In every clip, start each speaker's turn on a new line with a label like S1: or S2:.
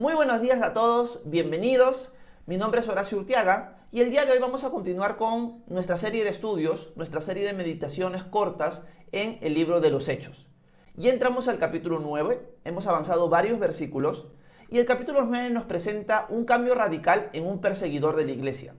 S1: Muy buenos días a todos, bienvenidos. Mi nombre es Horacio Urtiaga y el día de hoy vamos a continuar con nuestra serie de estudios, nuestra serie de meditaciones cortas en el libro de los Hechos. Ya entramos al capítulo 9, hemos avanzado varios versículos y el capítulo 9 nos presenta un cambio radical en un perseguidor de la iglesia.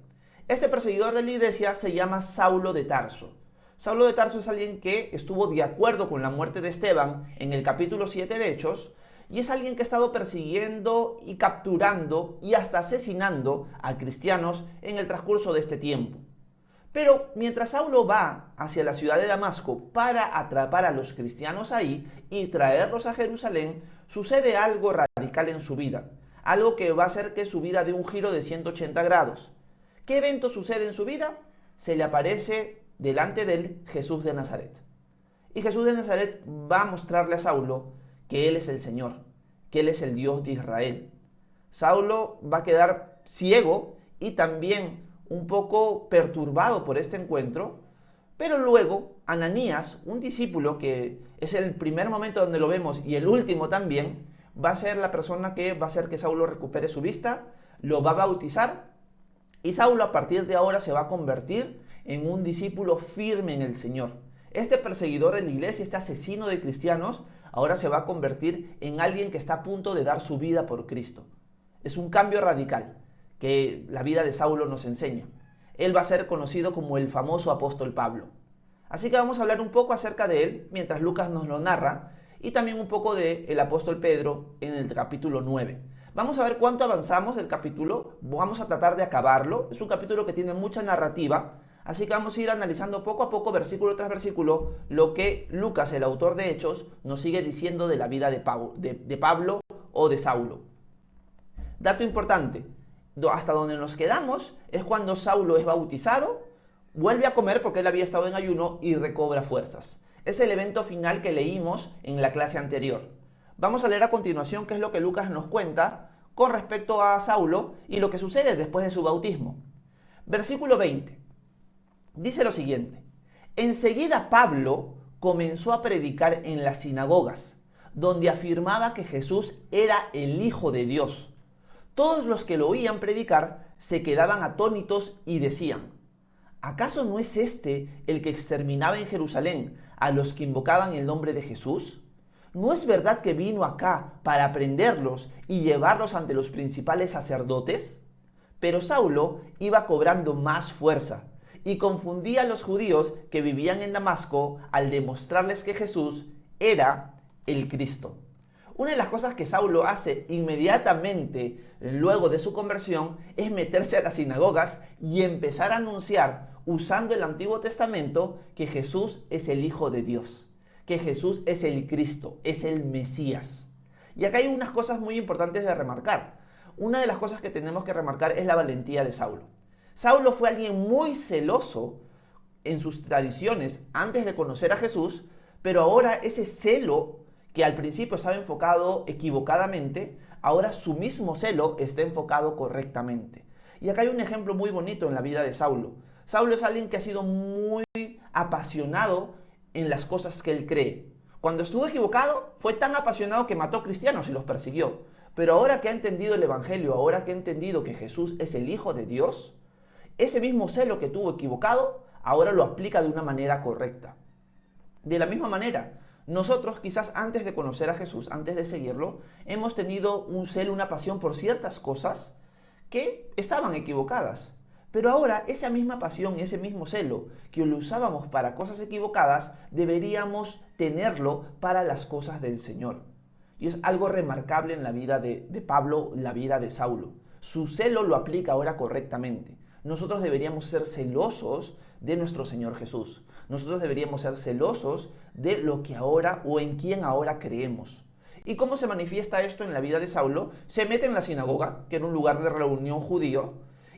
S1: Este perseguidor de la iglesia se llama Saulo de Tarso. Saulo de Tarso es alguien que estuvo de acuerdo con la muerte de Esteban en el capítulo 7 de Hechos, y es alguien que ha estado persiguiendo y capturando y hasta asesinando a cristianos en el transcurso de este tiempo. Pero mientras Saulo va hacia la ciudad de Damasco para atrapar a los cristianos ahí y traerlos a Jerusalén, sucede algo radical en su vida. Algo que va a hacer que su vida dé un giro de 180 grados. ¿Qué evento sucede en su vida? Se le aparece delante de él Jesús de Nazaret. Y Jesús de Nazaret va a mostrarle a Saulo que Él es el Señor, que Él es el Dios de Israel. Saulo va a quedar ciego y también un poco perturbado por este encuentro, pero luego Ananías, un discípulo que es el primer momento donde lo vemos y el último también, va a ser la persona que va a hacer que Saulo recupere su vista, lo va a bautizar y Saulo a partir de ahora se va a convertir en un discípulo firme en el Señor. Este perseguidor de la iglesia, este asesino de cristianos, ahora se va a convertir en alguien que está a punto de dar su vida por Cristo. Es un cambio radical que la vida de Saulo nos enseña. Él va a ser conocido como el famoso apóstol Pablo. Así que vamos a hablar un poco acerca de él mientras Lucas nos lo narra y también un poco del apóstol Pedro en el capítulo 9. Vamos a ver cuánto avanzamos del capítulo, vamos a tratar de acabarlo. Es un capítulo que tiene mucha narrativa, así que vamos a ir analizando poco a poco, versículo tras versículo, lo que Lucas, el autor de Hechos, nos sigue diciendo de la vida de Pablo o de Saulo. Dato importante, hasta donde nos quedamos es cuando Saulo es bautizado, vuelve a comer porque él había estado en ayuno y recobra fuerzas. Es el evento final que leímos en la clase anterior. Vamos a leer a continuación qué es lo que Lucas nos cuenta con respecto a Saulo y lo que sucede después de su bautismo. Versículo 20. Dice lo siguiente: enseguida Pablo comenzó a predicar en las sinagogas, donde afirmaba que Jesús era el Hijo de Dios. Todos los que lo oían predicar se quedaban atónitos y decían: ¿acaso no es este el que exterminaba en Jerusalén a los que invocaban el nombre de Jesús? ¿No es verdad que vino acá para prenderlos y llevarlos ante los principales sacerdotes? Pero Saulo iba cobrando más fuerza y confundía a los judíos que vivían en Damasco al demostrarles que Jesús era el Cristo. Una de las cosas que Saulo hace inmediatamente luego de su conversión es meterse a las sinagogas y empezar a anunciar, usando el Antiguo Testamento, que Jesús es el Hijo de Dios, que Jesús es el Cristo, es el Mesías. Y acá hay unas cosas muy importantes de remarcar. Una de las cosas que tenemos que remarcar es la valentía de Saulo. Saulo fue alguien muy celoso en sus tradiciones antes de conocer a Jesús, pero ahora ese celo que al principio estaba enfocado equivocadamente, ahora su mismo celo está enfocado correctamente. Y acá hay un ejemplo muy bonito en la vida de Saulo. Saulo es alguien que ha sido muy apasionado en las cosas que él cree. Cuando estuvo equivocado, fue tan apasionado que mató cristianos y los persiguió. Pero ahora que ha entendido el Evangelio, ahora que ha entendido que Jesús es el Hijo de Dios, ese mismo celo que tuvo equivocado, ahora lo aplica de una manera correcta. De la misma manera, nosotros quizás antes de conocer a Jesús, antes de seguirlo, hemos tenido un celo, una pasión por ciertas cosas que estaban equivocadas. Pero ahora esa misma pasión, ese mismo celo que lo usábamos para cosas equivocadas, deberíamos tenerlo para las cosas del Señor. Y es algo remarcable en la vida de Pablo, la vida de Saulo. Su celo lo aplica ahora correctamente. Nosotros deberíamos ser celosos de nuestro Señor Jesús. Nosotros deberíamos ser celosos de lo que ahora o en quién ahora creemos. ¿Y cómo se manifiesta esto en la vida de Saulo? Se mete en la sinagoga, que era un lugar de reunión judío,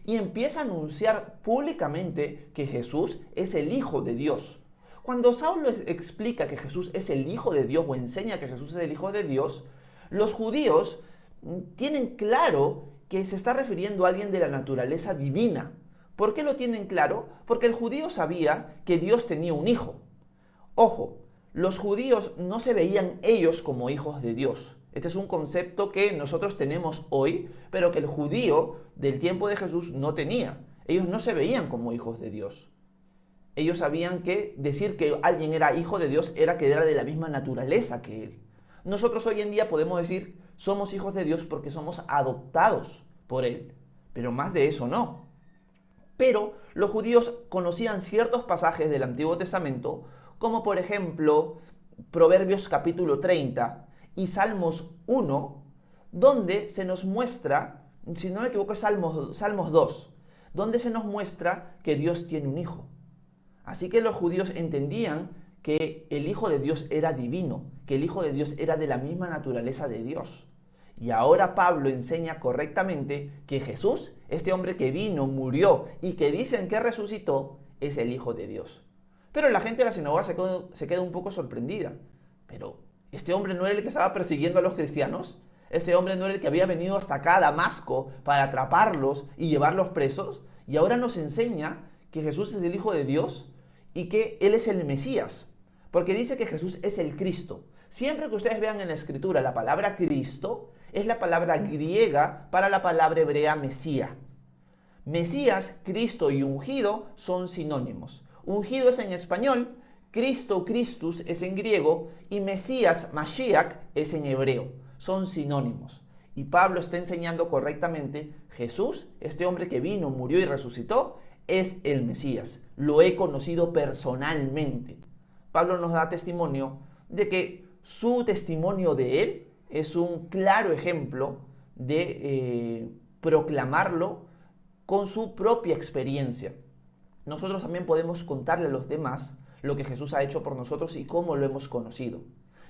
S1: y empieza a anunciar públicamente que Jesús es el Hijo de Dios. Cuando Saulo explica que Jesús es el Hijo de Dios o enseña que Jesús es el Hijo de Dios, los judíos tienen claro que se está refiriendo a alguien de la naturaleza divina. ¿Por qué lo tienen claro? Porque el judío sabía que Dios tenía un hijo. Ojo, los judíos no se veían ellos como hijos de Dios. Este es un concepto que nosotros tenemos hoy, pero que el judío del tiempo de Jesús no tenía. Ellos no se veían como hijos de Dios. Ellos sabían que decir que alguien era hijo de Dios era que era de la misma naturaleza que él. Nosotros hoy en día podemos decir somos hijos de Dios porque somos adoptados por él, pero más de eso no. Pero los judíos conocían ciertos pasajes del Antiguo Testamento, como por ejemplo Proverbios capítulo 30 y Salmos 1, donde se nos muestra, si no me equivoco es Salmos 2, donde se nos muestra que Dios tiene un hijo. Así que los judíos entendían que el Hijo de Dios era divino, que el Hijo de Dios era de la misma naturaleza de Dios. Y ahora Pablo enseña correctamente que Jesús, este hombre que vino, murió y que dicen que resucitó, es el Hijo de Dios. Pero la gente de la sinagoga se queda un poco sorprendida. Pero, ¿este hombre no era el que estaba persiguiendo a los cristianos? ¿Este hombre no era el que había venido hasta acá a Damasco para atraparlos y llevarlos presos? Y ahora nos enseña que Jesús es el Hijo de Dios y que Él es el Mesías. Porque dice que Jesús es el Cristo. Siempre que ustedes vean en la Escritura la palabra Cristo, es la palabra griega para la palabra hebrea Mesías. Mesías, Cristo y ungido son sinónimos. Ungido es en español, Cristo, Christus es en griego y Mesías, Mashiach es en hebreo. Son sinónimos. Y Pablo está enseñando correctamente, Jesús, este hombre que vino, murió y resucitó, es el Mesías. Lo he conocido personalmente. Pablo nos da testimonio de que su testimonio de él es un claro ejemplo de proclamarlo con su propia experiencia. Nosotros también podemos contarle a los demás lo que Jesús ha hecho por nosotros y cómo lo hemos conocido.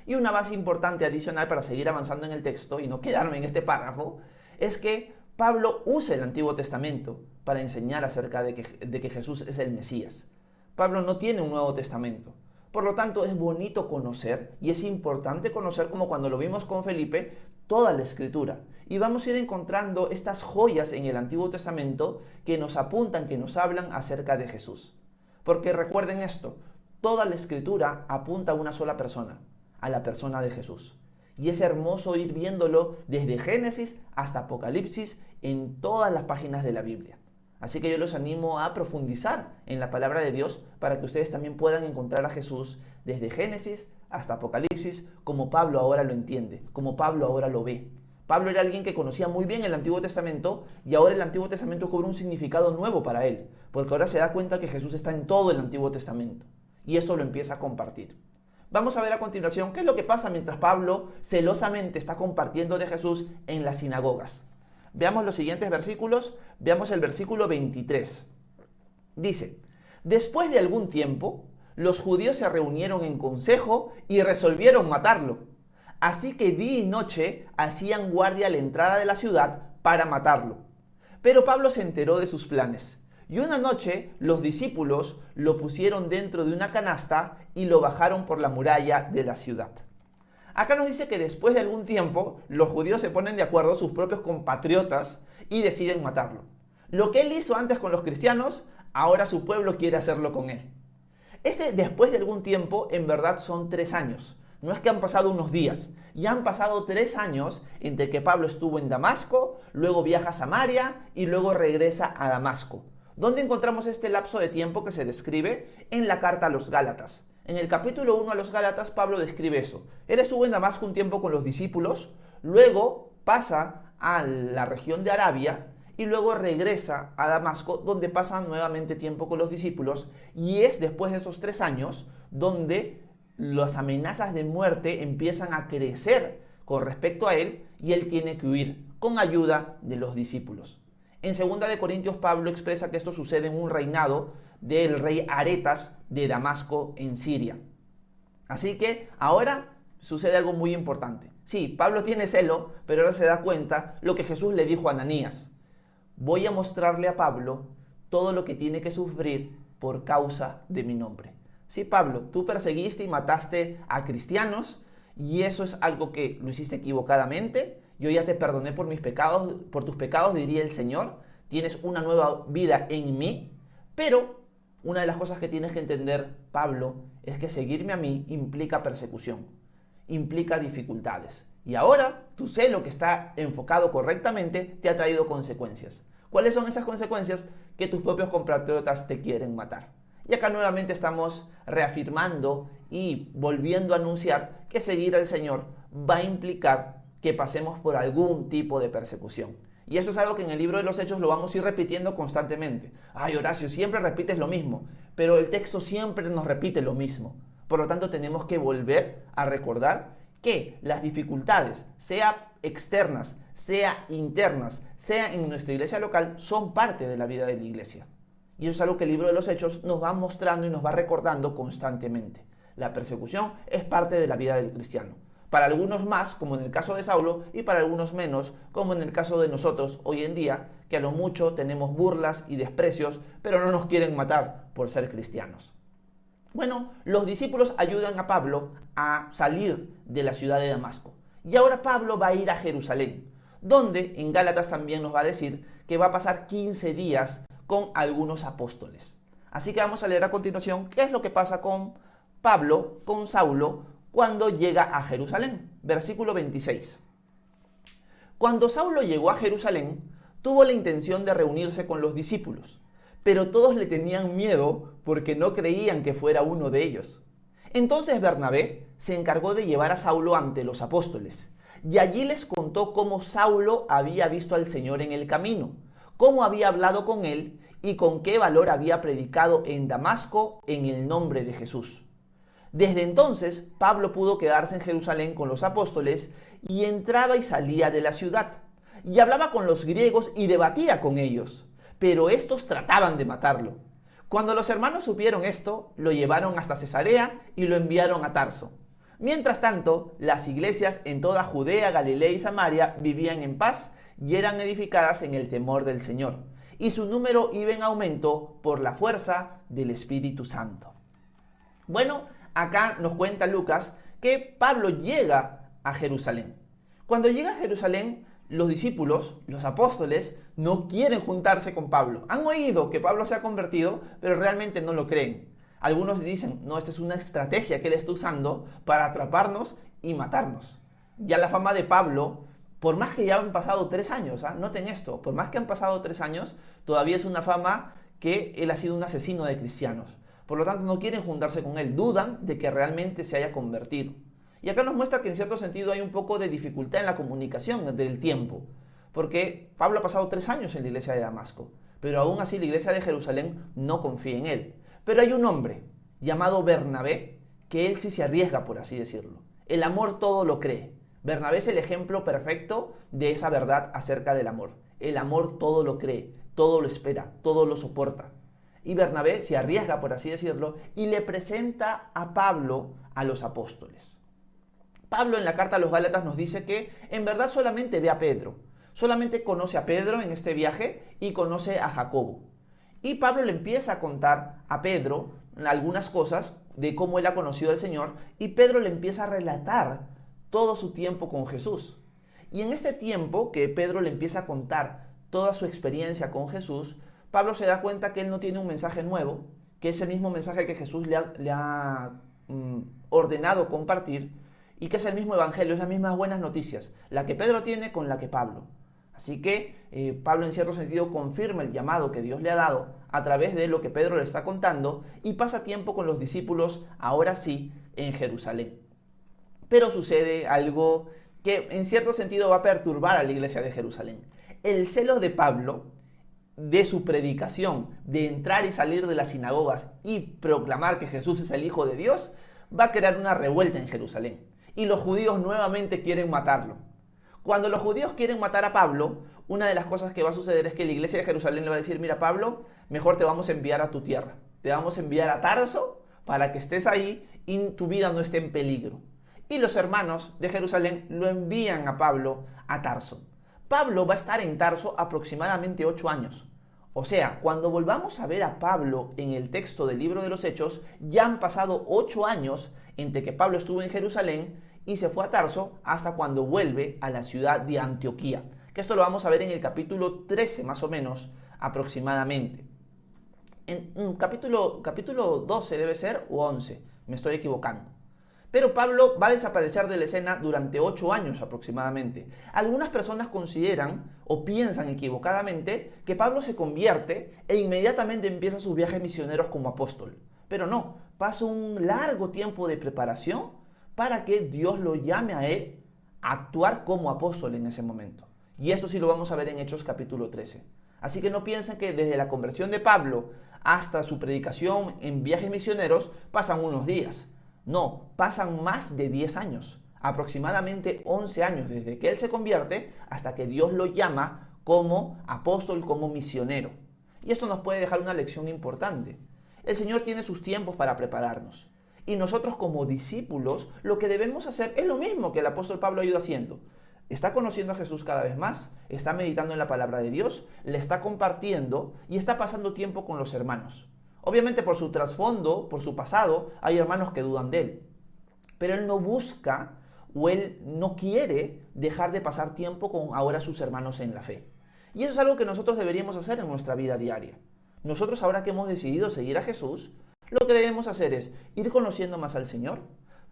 S1: Y una base importante adicional para seguir avanzando en el texto y no quedarme en este párrafo, es que Pablo usa el Antiguo Testamento para enseñar acerca de que Jesús es el Mesías. Pablo no tiene un Nuevo Testamento. Por lo tanto, es bonito conocer y es importante conocer, como cuando lo vimos con Felipe, toda la Escritura. Y vamos a ir encontrando estas joyas en el Antiguo Testamento que nos apuntan, que nos hablan acerca de Jesús. Porque recuerden esto, toda la Escritura apunta a una sola persona, a la persona de Jesús. Y es hermoso ir viéndolo desde Génesis hasta Apocalipsis en todas las páginas de la Biblia. Así que yo los animo a profundizar en la palabra de Dios para que ustedes también puedan encontrar a Jesús desde Génesis hasta Apocalipsis, como Pablo ahora lo entiende, como Pablo ahora lo ve. Pablo era alguien que conocía muy bien el Antiguo Testamento y ahora el Antiguo Testamento cobra un significado nuevo para él, porque ahora se da cuenta que Jesús está en todo el Antiguo Testamento y esto lo empieza a compartir. Vamos a ver a continuación qué es lo que pasa mientras Pablo celosamente está compartiendo de Jesús en las sinagogas. Veamos los siguientes versículos. Veamos el versículo 23. Dice, después de algún tiempo, los judíos se reunieron en consejo y resolvieron matarlo. Así que día y noche hacían guardia a la entrada de la ciudad para matarlo. Pero Pablo se enteró de sus planes. Y una noche los discípulos lo pusieron dentro de una canasta y lo bajaron por la muralla de la ciudad. Acá nos dice que después de algún tiempo, los judíos se ponen de acuerdo, sus propios compatriotas, y deciden matarlo. Lo que él hizo antes con los cristianos, ahora su pueblo quiere hacerlo con él. Después de algún tiempo, en verdad son 3 años. No es que han pasado unos días, ya han pasado 3 años entre que Pablo estuvo en Damasco, luego viaja a Samaria y luego regresa a Damasco. ¿Dónde encontramos este lapso de tiempo que se describe? En la carta a los Gálatas. En el capítulo 1 a los Gálatas, Pablo describe eso. Él estuvo en Damasco un tiempo con los discípulos, luego pasa a la región de Arabia y luego regresa a Damasco, donde pasa nuevamente tiempo con los discípulos, y es después de esos 3 años donde las amenazas de muerte empiezan a crecer con respecto a él y él tiene que huir con ayuda de los discípulos. En 2 de Corintios, Pablo expresa que esto sucede en un reinado del rey Aretas de Damasco en Siria. Así que ahora sucede algo muy importante. Sí, Pablo tiene celo, pero ahora se da cuenta lo que Jesús le dijo a Ananías. Voy a mostrarle a Pablo todo lo que tiene que sufrir por causa de mi nombre. Sí, Pablo, tú perseguiste y mataste a cristianos y eso es algo que lo hiciste equivocadamente. Yo ya te perdoné por mis pecados, por tus pecados, diría el Señor. Tienes una nueva vida en mí, pero una de las cosas que tienes que entender, Pablo, es que seguirme a mí implica persecución, implica dificultades, Y ahora tu celo que está enfocado correctamente te ha traído consecuencias. ¿Cuáles son esas consecuencias? Que tus propios compatriotas te quieren matar. Y acá nuevamente estamos reafirmando y volviendo a anunciar que seguir al Señor va a implicar que pasemos por algún tipo de persecución. Y esto es algo que en el libro de los Hechos lo vamos a ir repitiendo constantemente. Ay, Horacio, siempre repites lo mismo, pero el texto siempre nos repite lo mismo. Por lo tanto, tenemos que volver a recordar que las dificultades, sea externas, sea internas, sea en nuestra iglesia local, son parte de la vida de la iglesia. Y eso es algo que el libro de los Hechos nos va mostrando y nos va recordando constantemente. La persecución es parte de la vida del cristiano. Para algunos más, como en el caso de Saulo, y para algunos menos, como en el caso de nosotros hoy en día, que a lo mucho tenemos burlas y desprecios, pero no nos quieren matar por ser cristianos. Bueno, los discípulos ayudan a Pablo a salir de la ciudad de Damasco. Y ahora Pablo va a ir a Jerusalén, donde en Gálatas también nos va a decir que va a pasar 15 días con algunos apóstoles. Así que vamos a leer a continuación qué es lo que pasa con Pablo, con Saulo, cuando llega a Jerusalén. Versículo 26. Cuando Saulo llegó a Jerusalén, tuvo la intención de reunirse con los discípulos, pero todos le tenían miedo porque no creían que fuera uno de ellos. Entonces Bernabé se encargó de llevar a Saulo ante los apóstoles, y allí les contó cómo Saulo había visto al Señor en el camino, cómo había hablado con él y con qué valor había predicado en Damasco en el nombre de Jesús. Desde entonces, Pablo pudo quedarse en Jerusalén con los apóstoles y entraba y salía de la ciudad, y hablaba con los griegos y debatía con ellos, pero estos trataban de matarlo. Cuando los hermanos supieron esto, lo llevaron hasta Cesarea y lo enviaron a Tarso. Mientras tanto, las iglesias en toda Judea, Galilea y Samaria vivían en paz y eran edificadas en el temor del Señor, y su número iba en aumento por la fuerza del Espíritu Santo. Bueno, acá nos cuenta Lucas que Pablo llega a Jerusalén. Cuando llega a Jerusalén, los discípulos, los apóstoles, no quieren juntarse con Pablo. Han oído que Pablo se ha convertido, pero realmente no lo creen. Algunos dicen, no, esta es una estrategia que él está usando para atraparnos y matarnos. Ya la fama de Pablo, por más que ya han pasado 3 años, noten esto, por más que han pasado 3 años, todavía es una fama que él ha sido un asesino de cristianos. Por lo tanto, no quieren juntarse con él, dudan de que realmente se haya convertido. Y acá nos muestra que en cierto sentido hay un poco de dificultad en la comunicación del tiempo, porque Pablo ha pasado 3 años en la iglesia de Damasco, pero aún así la iglesia de Jerusalén no confía en él. Pero hay un hombre llamado Bernabé, que él sí se arriesga, por así decirlo. El amor todo lo cree. Bernabé es el ejemplo perfecto de esa verdad acerca del amor. El amor todo lo cree, todo lo espera, todo lo soporta. Y Bernabé se arriesga, por así decirlo, y le presenta a Pablo a los apóstoles. Pablo en la carta a los Gálatas nos dice que en verdad solamente ve a Pedro. Solamente conoce a Pedro en este viaje y conoce a Jacobo. Y Pablo le empieza a contar a Pedro algunas cosas de cómo él ha conocido al Señor, y Pedro le empieza a relatar todo su tiempo con Jesús. Y en este tiempo que Pedro le empieza a contar toda su experiencia con Jesús, Pablo se da cuenta que él no tiene un mensaje nuevo, que es el mismo mensaje que Jesús le ha ordenado compartir, y que es el mismo evangelio, es las mismas buenas noticias, la que Pedro tiene con la que Pablo. Así que Pablo en cierto sentido confirma el llamado que Dios le ha dado a través de lo que Pedro le está contando, y pasa tiempo con los discípulos, ahora sí, en Jerusalén. Pero sucede algo que en cierto sentido va a perturbar a la iglesia de Jerusalén. El celo de Pablo, de su predicación, de entrar y salir de las sinagogas y proclamar que Jesús es el Hijo de Dios, va a crear una revuelta en Jerusalén. Y los judíos nuevamente quieren matarlo. Cuando los judíos quieren matar a Pablo, una de las cosas que va a suceder es que la iglesia de Jerusalén le va a decir, mira Pablo, mejor te vamos a enviar a tu tierra. Te vamos a enviar a Tarso para que estés ahí y tu vida no esté en peligro. Y los hermanos de Jerusalén lo envían a Pablo a Tarso. Pablo va a estar en Tarso aproximadamente 8 años. O sea, cuando volvamos a ver a Pablo en el texto del libro de los Hechos, ya han pasado 8 años entre que Pablo estuvo en Jerusalén y se fue a Tarso hasta cuando vuelve a la ciudad de Antioquía. Que esto lo vamos a ver en el capítulo 13 más o menos aproximadamente. En capítulo 12 debe ser, o 11, me estoy equivocando. Pero Pablo va a desaparecer de la escena durante 8 años aproximadamente. Algunas personas consideran o piensan equivocadamente que Pablo se convierte e inmediatamente empieza sus viajes misioneros como apóstol. Pero no, pasa un largo tiempo de preparación para que Dios lo llame a él a actuar como apóstol en ese momento. Y esto sí lo vamos a ver en Hechos capítulo 13. Así que no piensen que desde la conversión de Pablo hasta su predicación en viajes misioneros pasan unos días. No, pasan más de 10 años, aproximadamente 11 años desde que él se convierte hasta que Dios lo llama como apóstol, como misionero. Y esto nos puede dejar una lección importante. El Señor tiene sus tiempos para prepararnos. Y nosotros como discípulos lo que debemos hacer es lo mismo que el apóstol Pablo ha ido haciendo. Está conociendo a Jesús cada vez más, está meditando en la palabra de Dios, le está compartiendo y está pasando tiempo con los hermanos. Obviamente por su trasfondo, por su pasado, hay hermanos que dudan de él. Pero él no busca o él no quiere dejar de pasar tiempo con ahora sus hermanos en la fe. Y eso es algo que nosotros deberíamos hacer en nuestra vida diaria. Nosotros ahora que hemos decidido seguir a Jesús, lo que debemos hacer es ir conociendo más al Señor,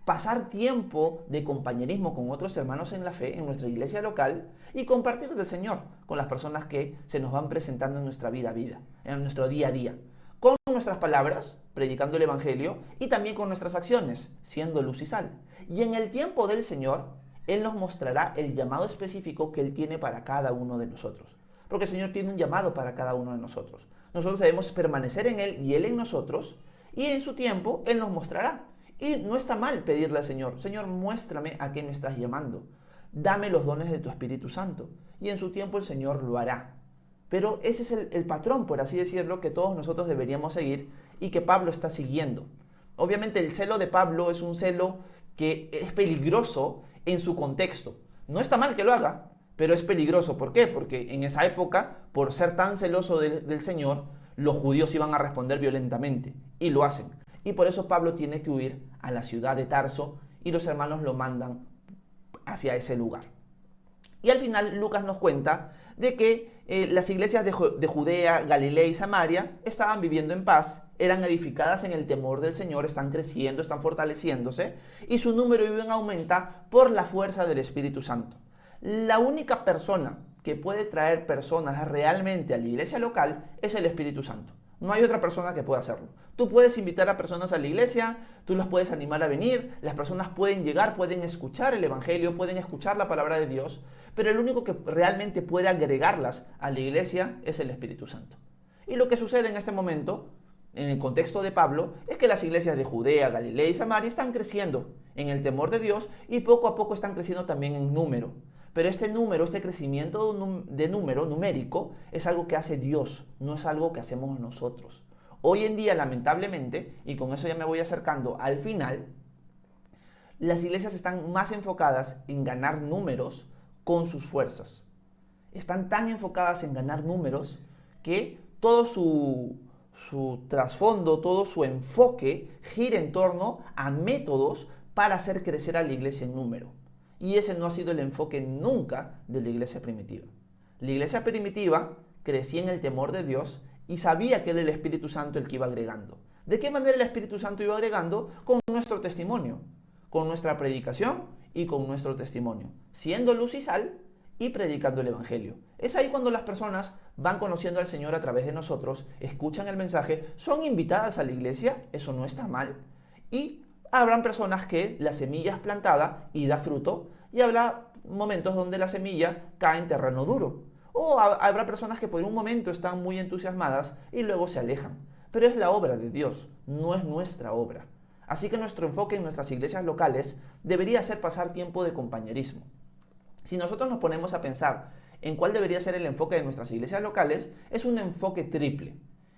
S1: pasar tiempo de compañerismo con otros hermanos en la fe en nuestra iglesia local y compartir del Señor con las personas que se nos van presentando en nuestra vida, en nuestro día a día. Con nuestras palabras, predicando el Evangelio, y también con nuestras acciones, siendo luz y sal. Y en el tiempo del Señor, Él nos mostrará el llamado específico que Él tiene para cada uno de nosotros. Porque el Señor tiene un llamado para cada uno de nosotros. Nosotros debemos permanecer en Él y Él en nosotros, y en su tiempo Él nos mostrará. Y no está mal pedirle al Señor, Señor, muéstrame a qué me estás llamando. Dame los dones de tu Espíritu Santo. Y en su tiempo el Señor lo hará. Pero ese es el patrón, por así decirlo, que todos nosotros deberíamos seguir y que Pablo está siguiendo. Obviamente el celo de Pablo es un celo que es peligroso en su contexto. No está mal que lo haga, pero es peligroso. ¿Por qué? Porque en esa época, por ser tan celoso del Señor, los judíos iban a responder violentamente, y lo hacen. Y por eso Pablo tiene que huir a la ciudad de Tarso y los hermanos lo mandan hacia ese lugar. Y al final Lucas nos cuenta de que las iglesias de Judea, Galilea y Samaria estaban viviendo en paz, eran edificadas en el temor del Señor, están creciendo, están fortaleciéndose y su número iba en aumento por la fuerza del Espíritu Santo. La única persona que puede traer personas realmente a la iglesia local es el Espíritu Santo. No hay otra persona que pueda hacerlo. Tú puedes invitar a personas a la iglesia, tú las puedes animar a venir, las personas pueden llegar, pueden escuchar el Evangelio, pueden escuchar la palabra de Dios, pero el único que realmente puede agregarlas a la iglesia es el Espíritu Santo. Y lo que sucede en este momento, en el contexto de Pablo, es que las iglesias de Judea, Galilea y Samaria están creciendo en el temor de Dios y poco a poco están creciendo también en número. Pero este número, este crecimiento de número numérico, es algo que hace Dios, no es algo que hacemos nosotros. Hoy en día, lamentablemente, y con eso ya me voy acercando al final, las iglesias están más enfocadas en ganar números con sus fuerzas. Están tan enfocadas en ganar números que todo su trasfondo, todo su enfoque gira en torno a métodos para hacer crecer a la iglesia en número. Y ese no ha sido el enfoque nunca de la iglesia primitiva. La iglesia primitiva crecía en el temor de Dios y sabía que era el Espíritu Santo el que iba agregando. ¿De qué manera el Espíritu Santo iba agregando? Con nuestro testimonio, con nuestra predicación y con nuestro testimonio, siendo luz y sal y predicando el Evangelio. Es ahí cuando las personas van conociendo al Señor a través de nosotros, escuchan el mensaje, son invitadas a la iglesia, eso no está mal, y habrán personas que la semilla es plantada y da fruto, y habrá momentos donde la semilla cae en terreno duro. O habrá personas que por un momento están muy entusiasmadas y luego se alejan. Pero es la obra de Dios, no es nuestra obra. Así que nuestro enfoque en nuestras iglesias locales debería ser pasar tiempo de compañerismo. Si nosotros nos ponemos a pensar en cuál debería ser el enfoque de nuestras iglesias locales, es un enfoque triple.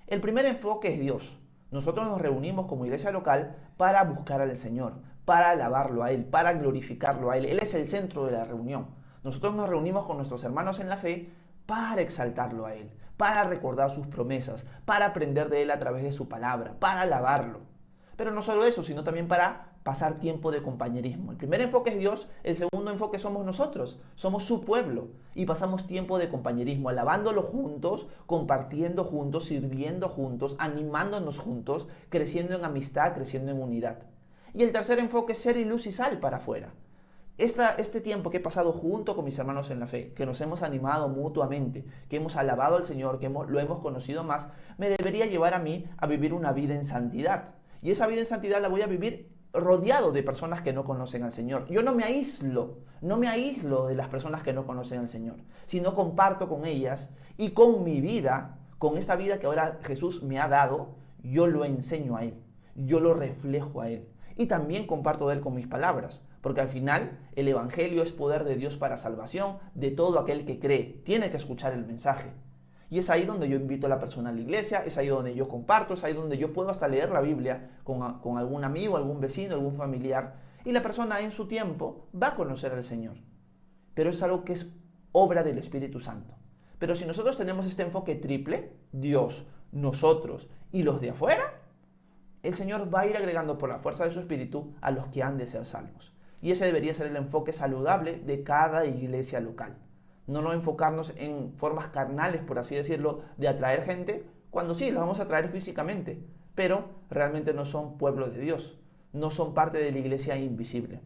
S1: El primer enfoque es Dios. Nosotros nos reunimos como iglesia local para buscar al Señor, para alabarlo a Él, para glorificarlo a Él. Él es el centro de la reunión. Nosotros nos reunimos con nuestros hermanos en la fe para exaltarlo a Él, para recordar sus promesas, para aprender de Él a través de su palabra, para alabarlo. Pero no solo eso, sino también para pasar tiempo de compañerismo. El primer enfoque es Dios, el segundo enfoque somos nosotros, somos su pueblo y pasamos tiempo de compañerismo, alabándolo juntos, compartiendo juntos, sirviendo juntos, animándonos juntos, creciendo en amistad, creciendo en unidad. Y el tercer enfoque es ser luz y sal para afuera. Este tiempo que he pasado junto con mis hermanos en la fe, que nos hemos animado mutuamente, que hemos alabado al Señor, que lo hemos conocido más, me debería llevar a mí a vivir una vida en santidad. Y esa vida en santidad la voy a vivir rodeado de personas que no conocen al Señor. Yo no me aíslo de las personas que no conocen al Señor, sino comparto con ellas y con mi vida, con esta vida que ahora Jesús me ha dado, yo lo enseño a Él, yo lo reflejo a Él. Y también comparto de Él con mis palabras, porque al final el Evangelio es poder de Dios para salvación de todo aquel que cree. Tiene que escuchar el mensaje. Y es ahí donde yo invito a la persona a la iglesia, es ahí donde yo comparto, es ahí donde yo puedo hasta leer la Biblia con algún amigo, algún vecino, algún familiar. Y la persona en su tiempo va a conocer al Señor. Pero es algo que es obra del Espíritu Santo. Pero si nosotros tenemos este enfoque triple, Dios, nosotros y los de afuera, el Señor va a ir agregando por la fuerza de su Espíritu a los que han de ser salvos. Y ese debería ser el enfoque saludable de cada iglesia local. No enfocarnos en formas carnales, por así decirlo, de atraer gente, cuando sí, los vamos a atraer físicamente, pero realmente no son pueblo de Dios, no son parte de la iglesia invisible.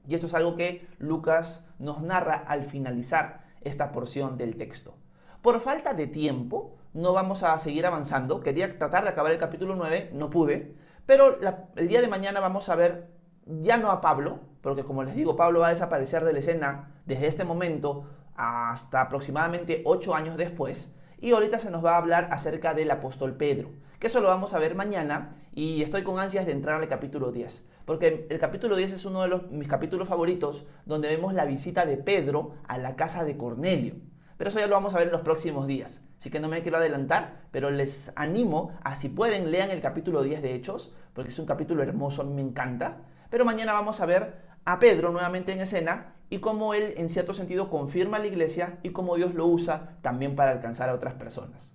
S1: Y esto es algo que Lucas nos narra al finalizar esta porción del texto. Por falta de tiempo, no vamos a seguir avanzando. Quería tratar de acabar el capítulo 9, no pude, pero el día de mañana vamos a ver ya no a Pablo, porque como les digo, Pablo va a desaparecer de la escena desde este momento hasta aproximadamente 8 años después, y ahorita se nos va a hablar acerca del apóstol Pedro, que eso lo vamos a ver mañana, y estoy con ansias de entrar al capítulo 10, porque el capítulo 10 es uno de mis capítulos favoritos, donde vemos la visita de Pedro a la casa de Cornelio. Pero eso ya lo vamos a ver en los próximos días, así que no me quiero adelantar, pero les animo a, si pueden, lean el capítulo 10 de Hechos, porque es un capítulo hermoso, a mí me encanta. Pero mañana vamos a ver a Pedro nuevamente en escena y cómo él en cierto sentido confirma a la iglesia y cómo Dios lo usa también para alcanzar a otras personas.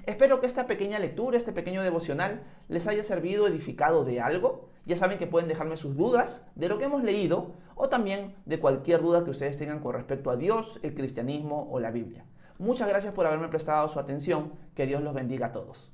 S1: Espero que esta pequeña lectura, este pequeño devocional les haya servido, edificado de algo. Ya saben que pueden dejarme sus dudas de lo que hemos leído o también de cualquier duda que ustedes tengan con respecto a Dios, el cristianismo o la Biblia. Muchas gracias por haberme prestado su atención. Que Dios los bendiga a todos.